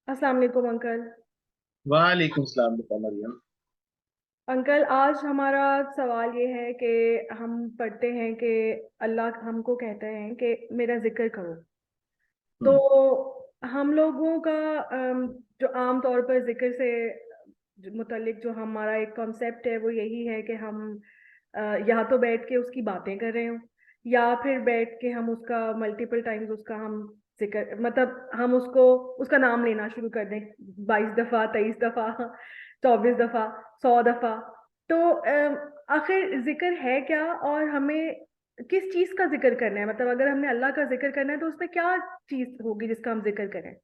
السلام علیکم انکل۔ وعلیکم السلام مریم۔ انکل آج ہمارا سوال یہ ہے کہ ہم پڑھتے ہیں کہ اللہ ہم کو کہتے ہیں کہ میرا ذکر کرو، تو ہوں، ہم لوگوں کا جو عام طور پر ذکر سے متعلق جو ہمارا ایک کانسیپٹ ہے وہ یہی ہے کہ ہم یا تو بیٹھ کے اس کی باتیں کر رہے ہوں، یا پھر بیٹھ کے ہم اس کا ملٹیپل ٹائمز اس کا ہم ذکر، مطلب ہم اس کو اس کا نام لینا شروع کر دیں، 22 دفعہ، 23 دفعہ، 24 دفعہ، 100 دفعہ۔ تو آخر ذکر ہے کیا، اور ہمیں کس چیز کا ذکر کرنا ہے؟ مطلب اگر ہم نے اللہ کا ذکر کرنا ہے تو اس میں کیا چیز ہوگی جس کا ہم ذکر کریں؟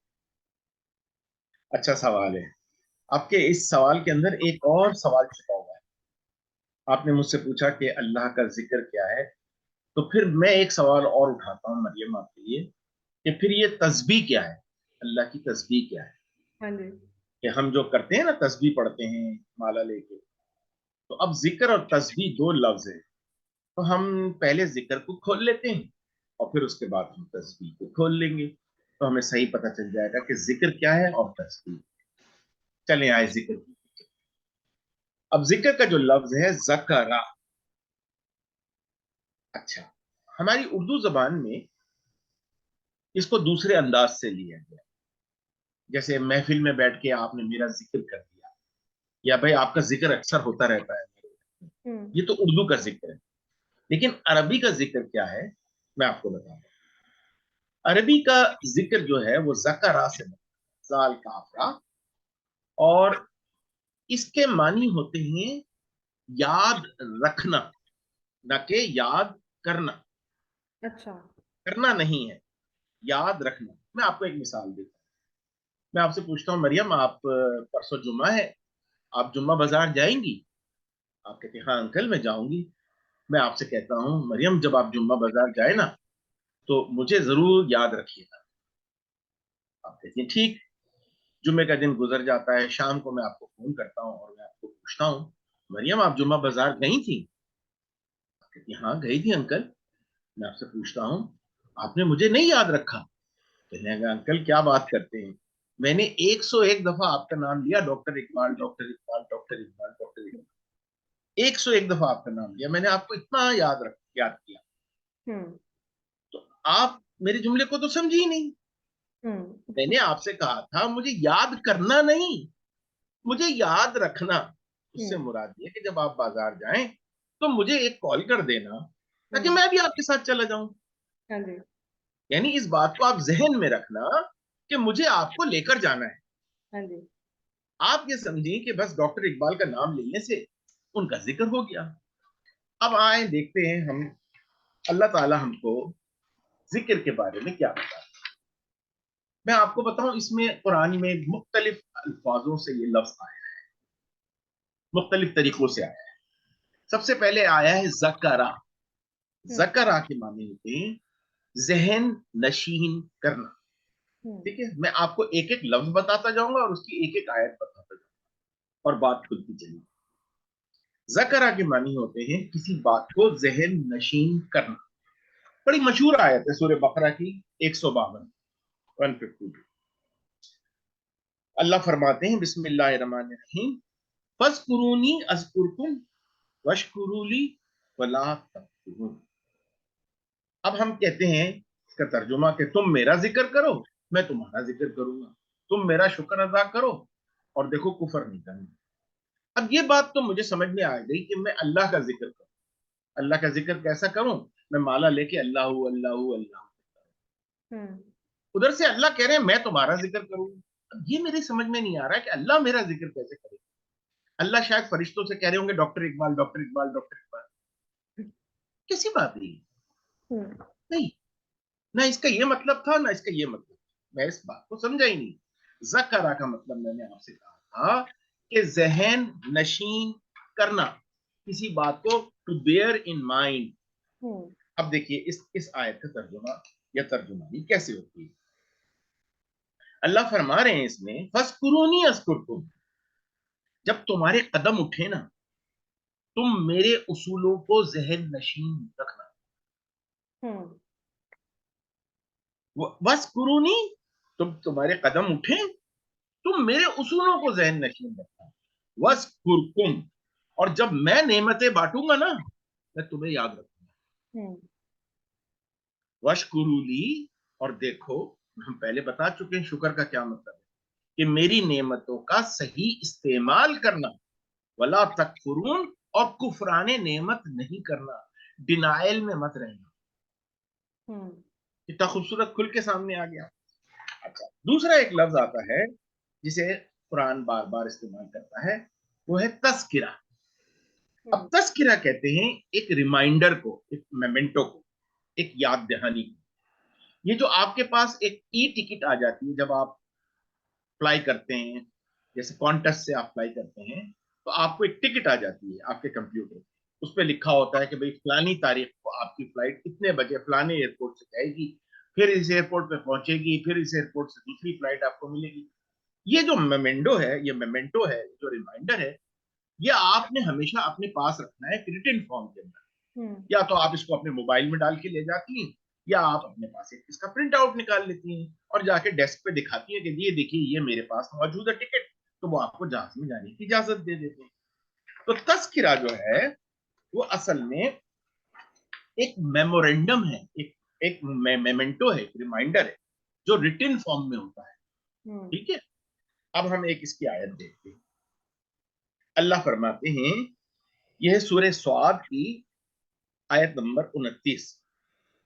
اچھا سوال ہے۔ آپ کے اس سوال کے اندر ایک اور سوال چھپا ہوا ہے۔ آپ نے مجھ سے پوچھا کہ اللہ کا ذکر کیا ہے، تو پھر میں ایک سوال اور اٹھاتا ہوں مریم آپ کے لیے کہ پھر یہ تسبیح کیا ہے؟ اللہ کی تسبیح کیا ہے؟ ہاں جی۔ کہ ہم جو کرتے ہیں نا، تسبیح پڑھتے ہیں مالا لے کے، تو اب ذکر اور تسبیح دو لفظ ہیں، تو ہم پہلے ذکر کو کھول لیتے ہیں اور پھر اس کے بعد ہم تسبیح کو کھول لیں گے، تو ہمیں صحیح پتہ چل جائے گا کہ ذکر کیا ہے اور تسبیح۔ چلیں آئے ذکر کی۔ اب ذکر کا جو لفظ ہے ذکرہ، اچھا، ہماری اردو زبان میں اس کو دوسرے انداز سے لیا گیا، جیسے محفل میں بیٹھ کے آپ نے میرا ذکر کر دیا، یا بھائی آپ کا ذکر اکثر ہوتا رہتا ہے، ہوں۔ یہ تو اردو کا ذکر ہے۔ لیکن عربی کا ذکر کیا ہے، میں آپ کو بتاؤں۔ عربی کا ذکر جو ہے وہ ذکرہ سے بنتا ہے، زال کافرہ، اور اس کے معنی ہوتے ہیں یاد رکھنا، نہ کہ یاد کرنا۔ اچھا۔ کرنا نہیں ہے، یاد رکھنا۔ میں آپ کو ایک مثال دیتا ہوں۔ میں آپ سے پوچھتا ہوں مریم، آپ پرسوں جمعہ ہے، آپ جمعہ بازار جائیں گی؟ آپ کہتے ہیں ہاں انکل میں جاؤں گی۔ میں آپ سے کہتا ہوں مریم، جب آپ جمعہ بازار جائیں نا تو مجھے ضرور یاد رکھیے گا۔ آپ کہتی ہیں ٹھیک۔ جمعے کا دن گزر جاتا ہے، شام کو میں آپ کو فون کرتا ہوں اور میں آپ کو پوچھتا ہوں مریم آپ جمعہ بازار گئی تھی؟ آپ کہتی ہیں ہاں گئی تھی انکل۔ میں آپ سے پوچھتا ہوں آپ نے مجھے نہیں یاد رکھا؟ کہنے لگا انکل کیا بات کرتے ہیں، میں نے 101 دفعہ آپ کا نام لیا، doctor Iqbal, doctor Iqbal, doctor Iqbal, doctor Iqbal, 101 دفعہ آپ کا نام لیا، میں نے آپ کو اتنا یاد کیا، ہوں۔ تو آپ میرے جملے کو تو سمجھی ہی نہیں۔ ہوں۔ میں نے آپ سے کہا تھا مجھے یاد کرنا نہیں، مجھے یاد رکھنا۔ اس سے ہوں۔ مراد یہ کہ جب آپ بازار جائیں تو مجھے ایک کال کر دینا تاکہ ہوں۔ میں بھی آپ کے ساتھ چلا جاؤں۔ ہاں جی۔ یعنی اس بات کو آپ ذہن میں رکھنا کہ مجھے آپ کو لے کر جانا ہے۔ ہاں جی۔ آپ یہ سمجھیں کہ بس ڈاکٹر اقبال کا نام لینے سے ان کا ذکر ہو گیا۔ اب آئیں دیکھتے ہیں ہم اللہ تعالی ہم کو ذکر کے بارے میں کیا بتا ہے۔ میں آپ کو بتاؤں، اس میں قرآن میں مختلف الفاظوں سے یہ لفظ آیا ہے، مختلف طریقوں سے آیا ہے۔ سب سے پہلے آیا ہے ذکرہ۔ ہوں۔ ذکرہ کے معنی ہوتے ہیں ذہن نشین کرنا۔ ہوں۔ ٹھیک ہے، میں آپ کو ایک ایک لفظ بتاتا جاؤں گا اور اس کی ایک ایک آیت بتاتا جاؤں گا اور بات کھلتی چلی۔ ذکرہ کے معنی ہوتے ہیں کسی بات کو ذہن نشین کرنا۔ بڑی مشہور آیت ہے سورہ بقرہ کی 152، 152۔ اللہ فرماتے ہیں بسم اللہ الرحمن الرحیم، فاذکرونی اذکرکم واشکروا لی ولا تکفرون۔ اب ہم کہتے ہیں اس کا ترجمہ کہ تم میرا ذکر کرو میں تمہارا ذکر کروں گا، تم میرا شکر ادا کرو اور دیکھو کفر نہیں کرنا۔ اب یہ بات تو مجھے سمجھ میں آ گئی کہ میں اللہ کا ذکر کروں۔ اللہ کا ذکر کیسا کروں؟ میں مالا لے کے اللہ اللہ اللہ، ہوں۔ ادھر سے اللہ کہہ رہے ہیں میں تمہارا ذکر کروں۔ اب یہ میری سمجھ میں نہیں آ رہا ہے کہ اللہ میرا ذکر کیسے کرے۔ اللہ شاید فرشتوں سے کہہ رہے ہوں گے doctor Iqbal, doctor Iqbal, doctor Iqbal, کیسی بات نہیں ہوں۔ نہیں، نہ اس کا یہ مطلب تھا نہ اس کا یہ مطلب تھا، میں اس بات کو سمجھا ہی نہیں۔ ذکرہ کا مطلب میں نے آپ سے کہا تھا کہ ذہن نشین کرنا، کسی بات کو ٹو بیئر ان مائنڈ۔ ہوں۔ اب دیکھیے اس آیت کا ترجمہ یا ترجمانی کیسے ہوتی ہے۔ اللہ فرما رہے ہیں اس میں فَاذْكُرُونِي أَذْكُرْكُمْ، جب تمہارے قدم اٹھے نا تم میرے اصولوں کو ذہن نشین رکھنا۔ ہوں۔ وَاذْكُرُونِي، تمہارے قدم اٹھے تم میرے اصولوں کو ذہن نشین رکھنا. وَاذْكُرْكُمْ، اور جب میں نعمتیں بانٹوں گا نا میں تمہیں یاد رکھوں گا. وَاشْكُرُوا لِي، اور دیکھو ہم پہلے بتا چکے ہیں شکر کا کیا مطلب ہے، کہ میری نعمتوں کا صحیح استعمال کرنا. وَلَا تَكْفُرُونَ، اور کفران نعمت نہیں کرنا، ڈینائل میں مت رہنا. کتنا خوبصورت کھل کے سامنے آ گیا. اچھا، دوسرا ایک لفظ آتا ہے جسے قرآن بار بار استعمال کرتا ہے، وہ ہے تذکرہ. اب تذکرہ کہتے ہیں ایک ریمائنڈر کو، ایک میمنٹو کو، ایک یاد دہانی کو. یہ جو آپ کے پاس ایک ای ٹکٹ آ جاتی ہے جب آپ اپلائی کرتے ہیں، جیسے کانٹیسٹ سے آپ اپلائی کرتے ہیں، تو آپ کو ایک ٹکٹ آ جاتی ہے آپ کے کمپیوٹر، اس پہ لکھا ہوتا ہے کہ بھئی فلانی تاریخ کو آپ کی فلائٹ اتنے بجے فلانے ایئرپورٹ سے جائے گی، پھر اس ایئرپورٹ پہ پہنچے گی، پھر اس ایئرپورٹ سے دوسری فلائٹ آپ کو ملے گی. یہ جو میمنٹو ہے، جو ریمائنڈر ہے، یہ آپ نے ہمیشہ اپنے پاس رکھنا ہے ریٹن فارم کے اندر. یا تو آپ اس کو اپنے موبائل میں ڈال کے لے جاتی ہیں، یا آپ اپنے پاس اس کا پرنٹ آؤٹ نکال لیتی ہیں اور جا کے ڈیسک پہ دکھاتی ہیں کہ یہ دیکھیے یہ میرے پاس موجود ہے ٹکٹ، تو وہ آپ کو جہاز میں جانے کی اجازت دے دیتے ہیں. تو تذکرہ جو ہے وہ اصل میں ایک میمورینڈم ہے، ایک میمنٹو ہے، ایک ریمائنڈر ہے جو ریٹن فارم میں ہوتا ہے. ٹھیک ہے، اب ہم ایک اس کی آیت دیکھتے ہیں. اللہ فرماتے ہیں، یہ ہے سورہ سعد کی آیت نمبر 29،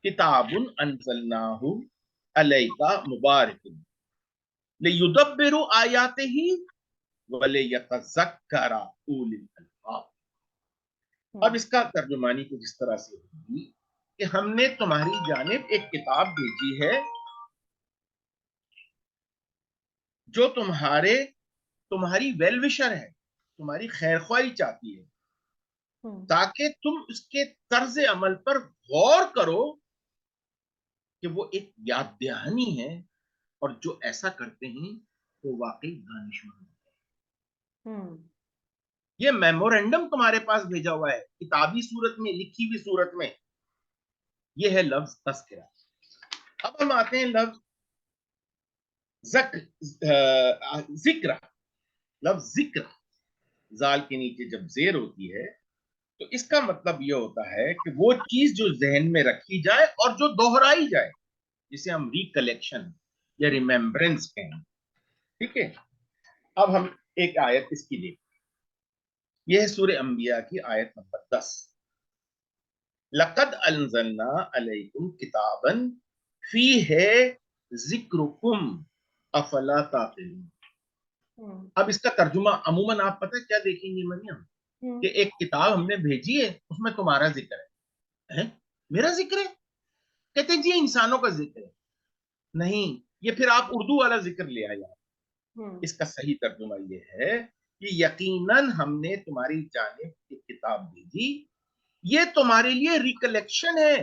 کتاب انزلناہ علیک مبارک لیدبروا آیاتہ ولیتذکر اولی الالباب. اب اس کا ترجمانی کچھ اس طرح سے ہوگی کہ ہم نے تمہاری جانب ایک کتاب بھیجی ہے جو تمہاری ویل وشر ہے، تمہاری خیر خواہی چاہتی ہے، تاکہ تم اس کے طرز عمل پر غور کرو کہ وہ ایک یاد دہانی ہے، اور جو ایسا کرتے ہیں وہ واقعی دانشمند ہے. یہ میمورینڈم تمہارے پاس بھیجا ہوا ہے کتابی صورت میں، لکھی ہوئی صورت میں. یہ ہے لفظ تذکرہ. اب ہم آتے ہیں لفظ ذکر. لفظ ذکر زال کے نیچے جب زیر ہوتی ہے تو اس کا مطلب یہ ہوتا ہے کہ وہ چیز جو ذہن میں رکھی جائے اور جو دوہرائی جائے، جسے ہم ریکلیکشن یا ریمیمبرنس کہیں. ٹھیک ہے، اب ہم ایک آیت اس کی دیکھیں. یہ ہے سورہ انبیاء کی آیت نمبر 10، لقد انزلنا علیکم کتابا فیہ ذکرکم افلا تعقلون. اب اس کا ترجمہ عموماً آپ پتہ کیا دیکھیں گی مریم، کہ ایک کتاب ہم نے بھیجی ہے اس میں تمہارا ذکر ہے. میرا ذکر ہے؟ کہتے ہیں جی انسانوں کا ذکر ہے. نہیں، یہ پھر آپ اردو والا ذکر لے آئے. اس کا صحیح ترجمہ یہ ہے کہ یقیناً ہم نے تمہاری جانب ایک کتاب بھیجی، یہ تمہارے لیے ریکلیکشن ہے،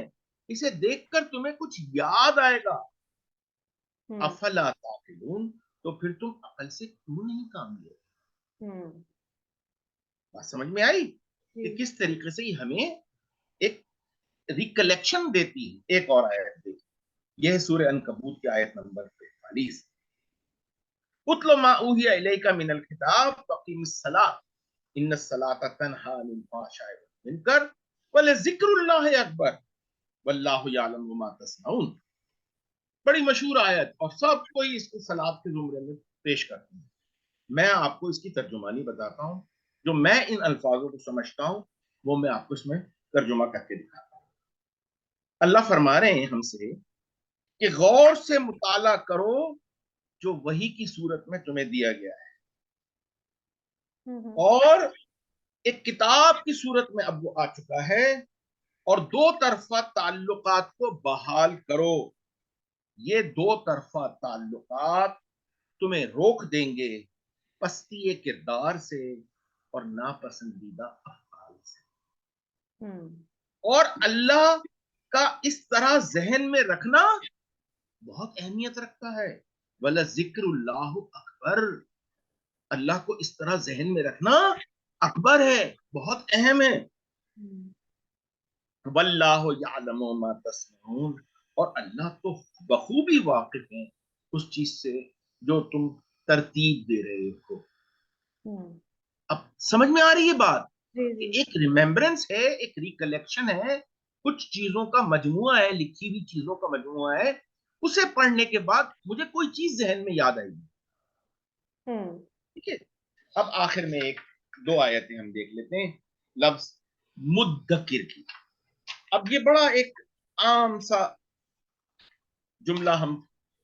اسے دیکھ کر تمہیں کچھ یاد آئے گا. افلا تعقلون، تو پھر تم عقل سے کیوں نہیں کام لے؟ بات سمجھ میں آئی کہ کس طریقے سے ہمیں ایک ریکلیکشن دیتی ہے. ایک اور آیت دیکھیں، یہ ہے سورہ عنکبوت کی آیت نمبر 45، اتل ما اوحی الیک من الکتاب وقیم الصلاۃ ان الصلاۃ تنہی عن الفحشاء والمنکر ولذکر اللہ اکبر واللہ یعلم ما تصنعون. بڑی مشہور آیت اور سب کوئی اس کو صلاۃ کے زمرے میں پیش کرتے ہیں. میں آپ کو اس کی ترجمانی بتاتا ہوں، جو میں ان الفاظوں کو سمجھتا ہوں وہ میں آپ کو اس میں ترجمہ کر کے دکھاتا ہوں. اللہ فرما رہے ہیں ہم سے کہ غور سے مطالعہ کرو جو وحی کی صورت میں تمہیں دیا گیا ہے، اور ایک کتاب کی صورت میں اب وہ آ چکا ہے، اور دو طرفہ تعلقات کو بحال کرو. یہ دو طرفہ تعلقات تمہیں روک دیں گے پستی کردار سے اور ناپسندیدہ افعال سے. اور اللہ کا اس طرح ذہن میں رکھنا بہت اہمیت رکھتا ہے. وَلَذِكْرُ اللَّهُ اکبر، اللہ کو اس طرح ذہن میں رکھنا اکبر ہے، بہت اہم ہے. وَاللَّهُ يَعْلَمُ مَا تَصْنَعُونَ، اور اللہ تو بخوبی واقف ہے اس چیز سے جو تم ترتیب دے رہے ہو. ہوں، اب سمجھ میں آ رہی ہے بات جی کہ جی. ایک ریمیمبرنس ہے, ایک ریکلیکشن ہے, کچھ چیزوں کا مجموعہ ہے, لکھی ہوئی چیزوں کا مجموعہ ہے, اسے پڑھنے کے بعد مجھے کوئی چیز ذہن میں یاد آئی. ہوں، ٹھیک ہے. اب آخر میں ایک دو آیتیں ہم دیکھ لیتے ہیں لفظ مدکر کی. اب یہ بڑا ایک عام سا جملہ ہم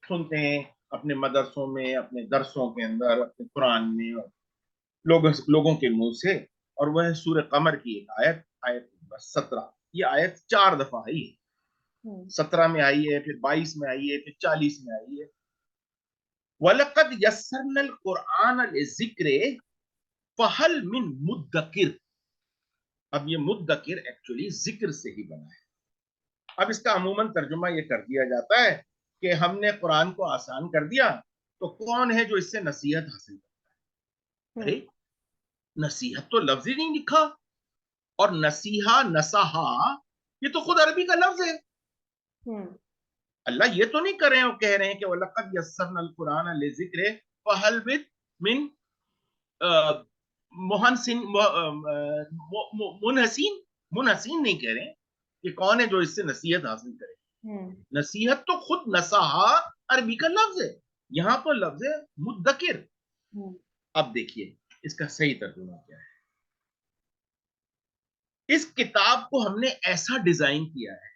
سنتے ہیں اپنے مدرسوں میں, اپنے درسوں کے اندر, اپنے قرآن میں, لوگوں کے منہ سے, اور وہ ہے سورہ قمر کی ایک آیت, آیت نمبر 17. یہ آیت 4 دفعہ آئی ہے. ہوں، 17 میں آئی ہے, پھر 22 میں آئی ہے, پھر 40 میں آئی ہے. وَلَقَدْ يَسَّرْنَا الْقُرْآنَ لِلذِّكْرِ فَهَلْ مِن مُدَّكِرٍ. اب یہ مدکر ایکچولی ذکر سے ہی بنا ہے. اب اس کا عموماً ترجمہ یہ کر دیا جاتا ہے کہ ہم نے قرآن کو آسان کر دیا تو کون ہے جو اس سے نصیحت حاصل کرتا ہے. ارے نصیحت تو لفظ ہی نہیں لکھا, اور نصیحہ نصحہ یہ تو خود عربی کا لفظ ہے. اللہ یہ تو نہیں کر رہے ہیں, وہ کہہ رہے ہیں کہ وَلَقَدْ يَسَّرْنَا الْقُرْآنَ لِلذِّكْرِ فَهَلْ مِن منحسین نہیں کہہ رہے ہیں کہ کون ہے جو اس سے نصیحت حاصل کرے. نصیحت تو خود نصحہ عربی کا لفظ ہے, یہاں پر لفظ ہے مدکر. اب دیکھیے اس کا صحیح ترجمہ کیا ہے. اس کتاب کو ہم نے ایسا ڈیزائن کیا ہے,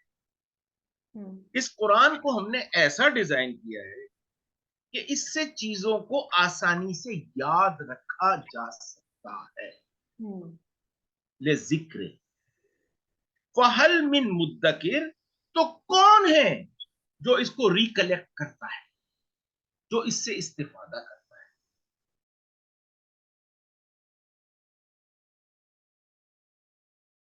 اس قرآن کو ہم نے ایسا ڈیزائن کیا ہے کہ اس سے چیزوں کو آسانی سے یاد رکھا جا سکتا ہے. لذکر فہل من مدکر, تو کون ہے جو اس کو ریکلیکٹ کرتا ہے, جو اس سے استفادہ کرتا ہے.